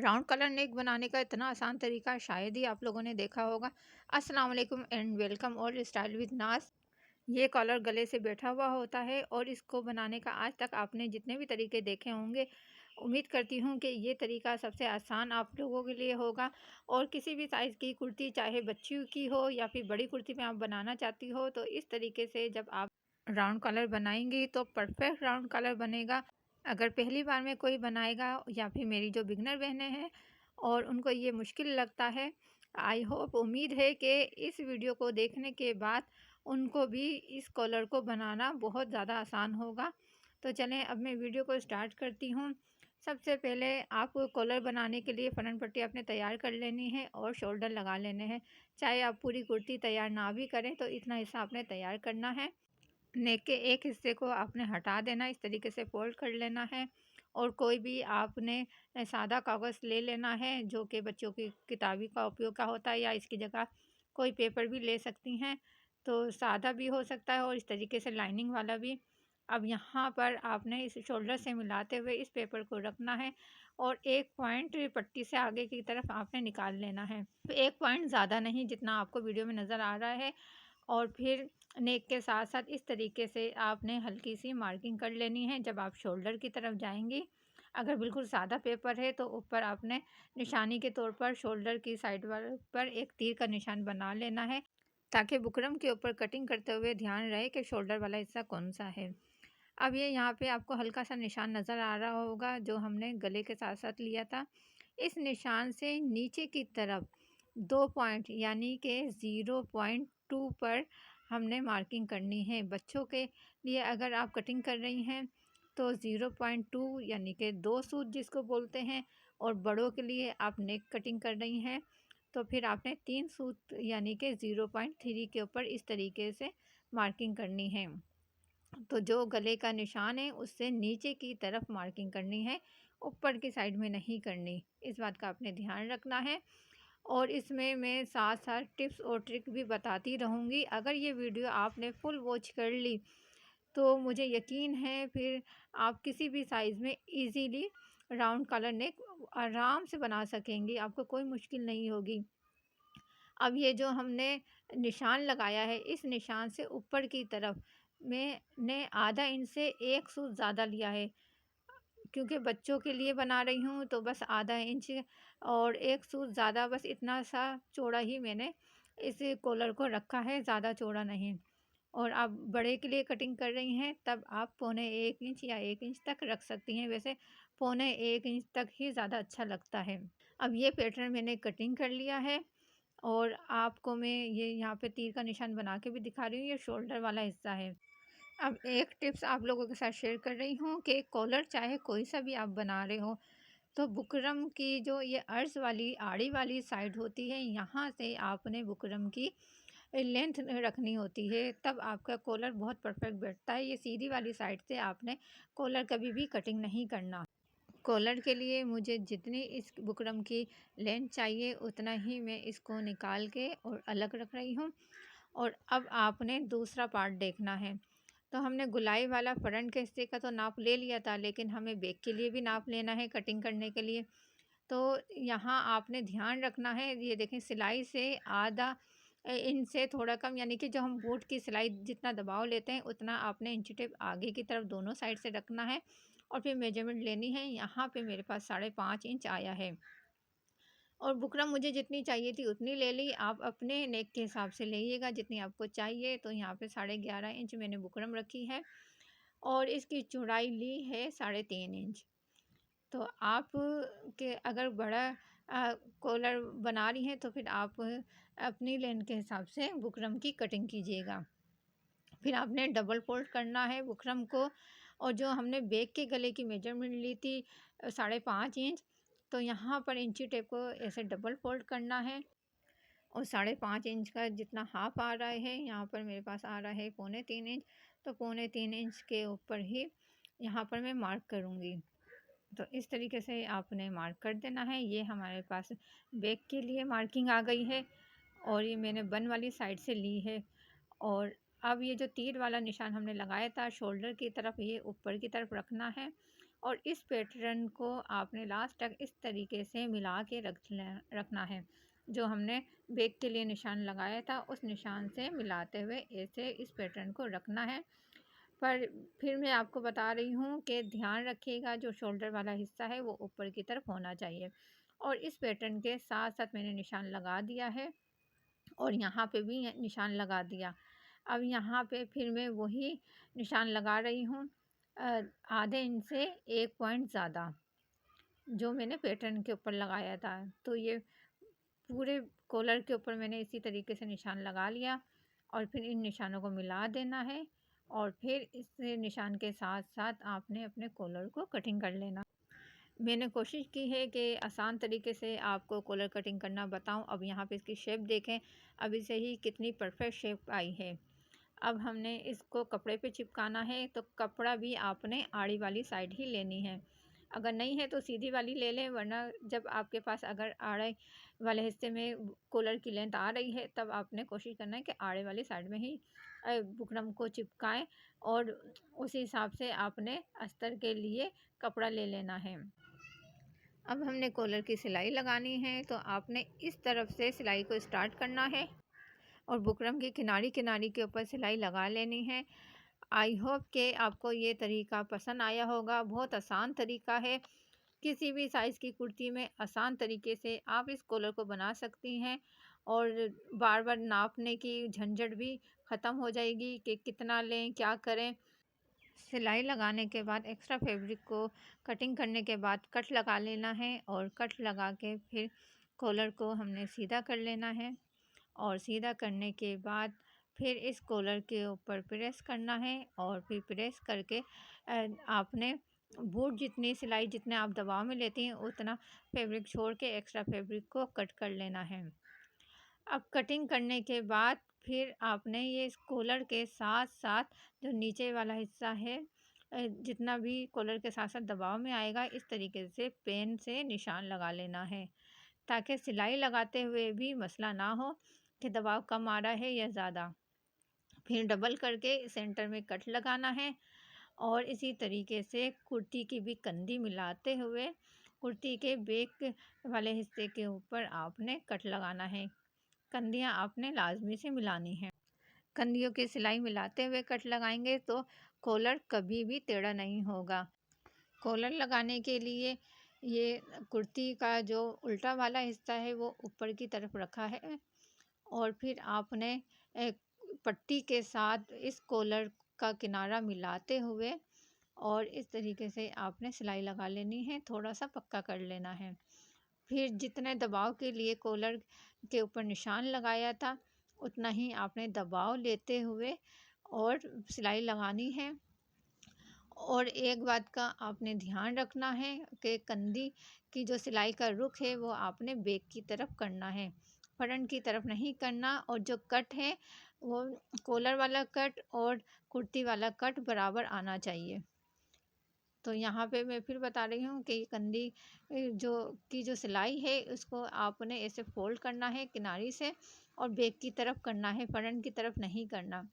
Round colour नेक बनाने का इतना आसान तरीका शायद ही आप लोगों ने देखा होगा। अस्सलाम वालेकुम एंड वेलकम और स्टाइल विद नाज। ये कॉलर गले से बैठा हुआ होता है और इसको बनाने का आज तक आपने जितने भी तरीके देखे होंगे, उम्मीद करती हूँ कि ये तरीका सबसे आसान आप लोगों के लिए होगा। और किसी भी साइज़ की कुर्ती, चाहे बच्चियों की हो या फिर बड़ी कुर्ती में आप बनाना चाहती हो, तो इस तरीके से जब आप राउंड कॉलर बनाएंगी तो परफेक्ट राउंड कॉलर बनेगा। अगर पहली बार में कोई बनाएगा या फिर मेरी जो बिगनर बहनें हैं और उनको ये मुश्किल लगता है, आई होप, उम्मीद है कि इस वीडियो को देखने के बाद उनको भी इस कॉलर को बनाना बहुत ज़्यादा आसान होगा। तो चलें अब मैं वीडियो को स्टार्ट करती हूँ। सबसे पहले आप कॉलर बनाने के लिए फ्रंट पट्टी आपने तैयार कर लेनी है और शोल्डर लगा लेने हैं। चाहे आप पूरी कुर्ती तैयार ना भी करें तो इतना हिस्सा आपने तैयार करना है। नेक के एक हिस्से को आपने हटा देना, इस तरीके से फोल्ड कर लेना है। और कोई भी आपने सादा कागज़ ले लेना है जो कि बच्चों की किताबी का उपयोग का होता है, या इसकी जगह कोई पेपर भी ले सकती हैं। तो सादा भी हो सकता है और इस तरीके से लाइनिंग वाला भी। अब यहाँ पर आपने इस शोल्डर से मिलाते हुए इस पेपर को रखना है और एक पॉइंट पट्टी से आगे की तरफ आपने निकाल लेना है। एक पॉइंट ज़्यादा नहीं, जितना आपको वीडियो में नज़र आ रहा है। और फिर नेक के साथ साथ इस तरीके से आपने हल्की सी मार्किंग कर लेनी है जब आप शोल्डर की तरफ जाएंगी। अगर बिल्कुल सादा पेपर है तो ऊपर आपने निशानी के तौर पर शोल्डर की साइड पर एक तीर का निशान बना लेना है, ताकि बुकरम के ऊपर कटिंग करते हुए ध्यान रहे कि शोल्डर वाला हिस्सा कौन सा है। अब ये यहाँ पे आपको हल्का सा निशान नज़र आ रहा होगा जो हमने गले के साथ साथ लिया था। इस निशान से नीचे की तरफ 2 पॉइंट यानी कि 0.2 पर हमने मार्किंग करनी है। बच्चों के लिए अगर आप कटिंग कर रही हैं तो 0.2 यानी कि 2 सूत जिसको बोलते हैं, और बड़ों के लिए आप नेक कटिंग कर रही हैं तो फिर आपने 3 सूत यानी कि 0.3 के ऊपर इस तरीके से मार्किंग करनी है। तो जो गले का निशान है उससे नीचे की तरफ मार्किंग करनी है, ऊपर की साइड में नहीं करनी। इस बात का आपने ध्यान रखना है। और इसमें मैं साथ साथ टिप्स और ट्रिक भी बताती रहूँगी। अगर ये वीडियो आपने फुल वॉच कर ली तो मुझे यकीन है फिर आप किसी भी साइज़ में इजीली राउंड कॉलर नेक आराम से बना सकेंगी, आपको कोई मुश्किल नहीं होगी। अब ये जो हमने निशान लगाया है, इस निशान से ऊपर की तरफ मैंने आधा इंच से 1 सूत ज़्यादा लिया है, क्योंकि बच्चों के लिए बना रही हूँ तो बस आधा इंच और 1 सूत ज़्यादा, बस इतना सा चौड़ा ही मैंने इस कॉलर को रखा है, ज़्यादा चौड़ा नहीं। और आप बड़े के लिए कटिंग कर रही हैं तब आप 1.25 इंच या 1 इंच तक रख सकती हैं। वैसे 1.25 इंच तक ही ज़्यादा अच्छा लगता है। अब ये पैटर्न मैंने कटिंग कर लिया है और आपको मैं ये यहाँ पे तीर का निशान बना के भी दिखा रही हूँ। ये शोल्डर वाला हिस्सा है। अब एक टिप्स आप लोगों के साथ शेयर कर रही हूँ कि कॉलर चाहे कोई सा भी आप बना रहे हो, तो बुकरम की जो ये अर्ज वाली आड़ी वाली साइड होती है, यहाँ से आपने बुकरम की लेंथ रखनी होती है, तब आपका कॉलर बहुत परफेक्ट बैठता है। ये सीधी वाली साइड से आपने कॉलर कभी भी कटिंग नहीं करना। कॉलर के लिए मुझे जितनी इस बुकरम की लेंथ चाहिए उतना ही मैं इसको निकाल के और अलग रख रही हूँ। और अब आपने दूसरा पार्ट देखना है। तो हमने गुलाई वाला फ्रंट के हिस्से का तो नाप ले लिया था, लेकिन हमें बैक के लिए भी नाप लेना है कटिंग करने के लिए। तो यहाँ आपने ध्यान रखना है, ये देखें सिलाई से आधा इंच से थोड़ा कम, यानी कि जो हम बूट की सिलाई जितना दबाव लेते हैं उतना आपने इंची टेप आगे की तरफ दोनों साइड से रखना है। और फिर मेजरमेंट लेनी है। यहाँ पे मेरे पास 5.5 इंच आया है और बुकरम मुझे जितनी चाहिए थी उतनी ले ली। आप अपने नेक के हिसाब से लीजिएगा जितनी आपको चाहिए। तो यहाँ पे 11.5 इंच मैंने बुकरम रखी है और इसकी चौड़ाई ली है 3.5 इंच। तो आप के अगर बड़ा कॉलर बना रही हैं तो फिर आप अपनी लेंथ के हिसाब से बुकरम की कटिंग कीजिएगा। फिर आपने डबल फोल्ड करना है बुकरम को। और जो हमने बैक के गले की मेजरमेंट ली थी 5.5 इंच, तो यहाँ पर इंची टेप को ऐसे डबल फोल्ड करना है। और 5.5 इंच का जितना हाफ आ रहा है, यहाँ पर मेरे पास आ रहा है 2.25 इंच। तो 2.25 इंच के ऊपर ही यहाँ पर मैं मार्क करूँगी। तो इस तरीके से आपने मार्क कर देना है। ये हमारे पास बैक के लिए मार्किंग आ गई है और ये मैंने बन वाली साइड से ली है। और अब ये जो तीर वाला निशान हमने लगाया था शोल्डर की तरफ, ये ऊपर की तरफ रखना है और इस पैटर्न को आपने लास्ट तक इस तरीके से मिला के रखना है। जो हमने बैक के लिए निशान लगाया था उस निशान से मिलाते हुए ऐसे इस पैटर्न को रखना है। पर फिर मैं आपको बता रही हूँ कि ध्यान रखिएगा, जो शोल्डर वाला हिस्सा है वो ऊपर की तरफ होना चाहिए। और इस पैटर्न के साथ साथ मैंने निशान लगा दिया है और यहाँ पे भी निशान लगा दिया। अब यहाँ पे फिर मैं वही निशान लगा रही हूँ, आधे इंच से 1 पॉइंट ज़्यादा जो मैंने पैटर्न के ऊपर लगाया था। तो ये पूरे कॉलर के ऊपर मैंने इसी तरीके से निशान लगा लिया और फिर इन निशानों को मिला देना है और फिर इस निशान के साथ साथ आपने अपने कॉलर को कटिंग कर लेना। मैंने कोशिश की है कि आसान तरीके से आपको कॉलर कटिंग करना बताऊं। अब यहाँ पे इसकी शेप देखें, अभी से ही कितनी परफेक्ट शेप आई है। अब हमने इसको कपड़े पे चिपकाना है, तो कपड़ा भी आपने आड़ी वाली साइड ही लेनी है। अगर नहीं है तो सीधी वाली ले लें, वरना जब आपके पास अगर आड़े वाले हिस्से में कॉलर की लेंथ आ रही है तब आपने कोशिश करना है कि आड़े वाली साइड में ही बुकरम को चिपकाएं और उसी हिसाब से आपने अस्तर के लिए कपड़ा ले लेना है। अब हमने कॉलर की सिलाई लगानी है, तो आपने इस तरफ से सिलाई को स्टार्ट करना है और बुकरम की किनारी किनारी के ऊपर सिलाई लगा लेनी है। आई होप कि आपको ये तरीका पसंद आया होगा। बहुत आसान तरीका है, किसी भी साइज़ की कुर्ती में आसान तरीके से आप इस कॉलर को बना सकती हैं और बार बार नापने की झंझट भी ख़त्म हो जाएगी कि कितना लें क्या करें। सिलाई लगाने के बाद एक्स्ट्रा फैब्रिक को कटिंग करने के बाद कट लगा लेना है और कट लगा के फिर कॉलर को हमने सीधा कर लेना है और सीधा करने के बाद फिर इस कॉलर के ऊपर प्रेस करना है और फिर प्रेस करके आपने बूट जितनी सिलाई जितने आप दबाव में लेती हैं उतना फैब्रिक छोड़ के एक्स्ट्रा फैब्रिक को कट कर लेना है। अब कटिंग करने के बाद फिर आपने ये इस कॉलर के साथ साथ जो नीचे वाला हिस्सा है जितना भी कॉलर के साथ साथ दबाव में आएगा इस तरीके से पेन से निशान लगा लेना है, ताकि सिलाई लगाते हुए भी मसला ना हो कि दबाव कम आ रहा है या ज़्यादा। फिर डबल करके सेंटर में कट लगाना है और इसी तरीके से कुर्ती की भी कंधी मिलाते हुए कुर्ती के बैक वाले हिस्से के ऊपर आपने कट लगाना है। कंधियाँ आपने लाजमी से मिलानी है। कंधियों की सिलाई मिलाते हुए कट लगाएंगे तो कॉलर कभी भी टेढ़ा नहीं होगा। कॉलर लगाने के लिए ये कुर्ती का जो उल्टा वाला हिस्सा है वो ऊपर की तरफ रखा है और फिर आपने एक पट्टी के साथ इस कॉलर का किनारा मिलाते हुए और इस तरीके से आपने सिलाई लगा लेनी है, थोड़ा सा पक्का कर लेना है। फिर जितने दबाव के लिए कॉलर के ऊपर निशान लगाया था उतना ही आपने दबाव लेते हुए और सिलाई लगानी है। और एक बात का आपने ध्यान रखना है कि कंधी की जो सिलाई का रुख है वो आपने बैक की तरफ करना है, फ्रंट की तरफ नहीं करना। और जो कट है वो कॉलर वाला कट और कुर्ती वाला कट बराबर आना चाहिए। तो यहाँ पे मैं फिर बता रही हूँ कि कंधी जो सिलाई है उसको आपने ऐसे फोल्ड करना है किनारी से और बैक की तरफ करना है, फ्रंट की तरफ नहीं करना।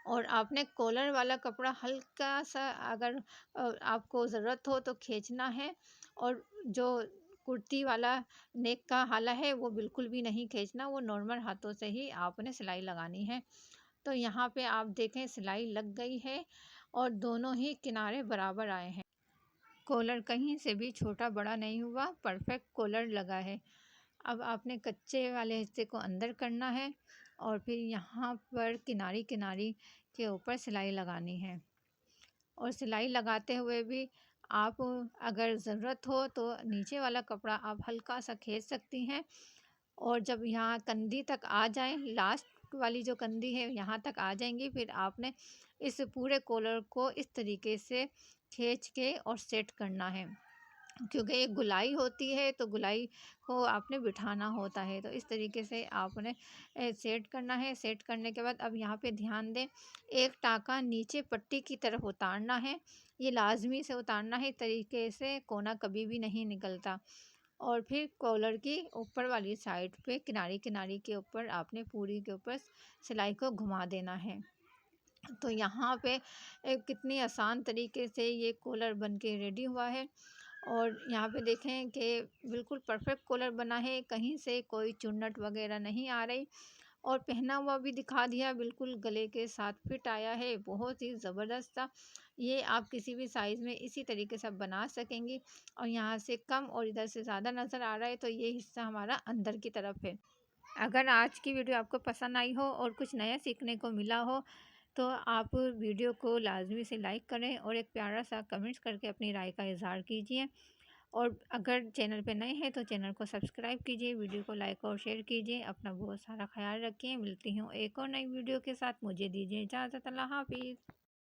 और आपने कॉलर वाला कपड़ा हल्का सा अगर आपको ज़रूरत हो तो खींचना है और जो कुर्ती वाला नेक का हाला है वो बिल्कुल भी नहीं खींचना, वो नॉर्मल हाथों से ही आपने सिलाई लगानी है। तो यहाँ पे आप देखें सिलाई लग गई है और दोनों ही किनारे बराबर आए हैं। कॉलर कहीं से भी छोटा बड़ा नहीं हुआ, परफेक्ट कॉलर लगा है। अब आपने कच्चे वाले हिस्से को अंदर करना है और फिर यहाँ पर किनारी किनारी के ऊपर सिलाई लगानी है। और सिलाई लगाते हुए भी आप अगर ज़रूरत हो तो नीचे वाला कपड़ा आप हल्का सा खींच सकती हैं और जब यहाँ कंधी तक आ जाए, लास्ट वाली जो कंधी है यहाँ तक आ जाएंगी, फिर आपने इस पूरे कॉलर को इस तरीके से खींच के और सेट करना है। क्योंकि एक गुलाई होती है तो गुलाई को आपने बिठाना होता है, तो इस तरीके से आपने सेट करना है। सेट करने के बाद अब यहाँ पे ध्यान दें, एक टाँका नीचे पट्टी की तरफ उतारना है, ये लाजमी से उतारना है, तरीके से कोना कभी भी नहीं निकलता। और फिर कॉलर की ऊपर वाली साइड पे किनारी किनारी के ऊपर आपने पूरी के ऊपर सिलाई को घुमा देना है। तो यहाँ पे कितनी आसान तरीके से ये कॉलर बन के रेडी हुआ है। और यहाँ पे देखें कि बिल्कुल परफेक्ट कॉलर बना है, कहीं से कोई चुन्नट वगैरह नहीं आ रही। और पहना हुआ भी दिखा दिया, बिल्कुल गले के साथ फिट आया है, बहुत ही ज़बरदस्त था। ये आप किसी भी साइज़ में इसी तरीके से आप बना सकेंगी। और यहाँ से कम और इधर से ज़्यादा नज़र आ रहा है, तो ये हिस्सा हमारा अंदर की तरफ है। अगर आज की वीडियो आपको पसंद आई हो और कुछ नया सीखने को मिला हो, तो आप वीडियो को लाजमी से लाइक करें और एक प्यारा सा कमेंट्स करके अपनी राय का इज़हार कीजिए। और अगर चैनल पे नए हैं तो चैनल को सब्सक्राइब कीजिए, वीडियो को लाइक और शेयर कीजिए। अपना बहुत सारा ख्याल रखिए। मिलती हूँ एक और नई वीडियो के साथ। मुझे दीजिए इजाज़त। अल्लाह हाफ़िज़।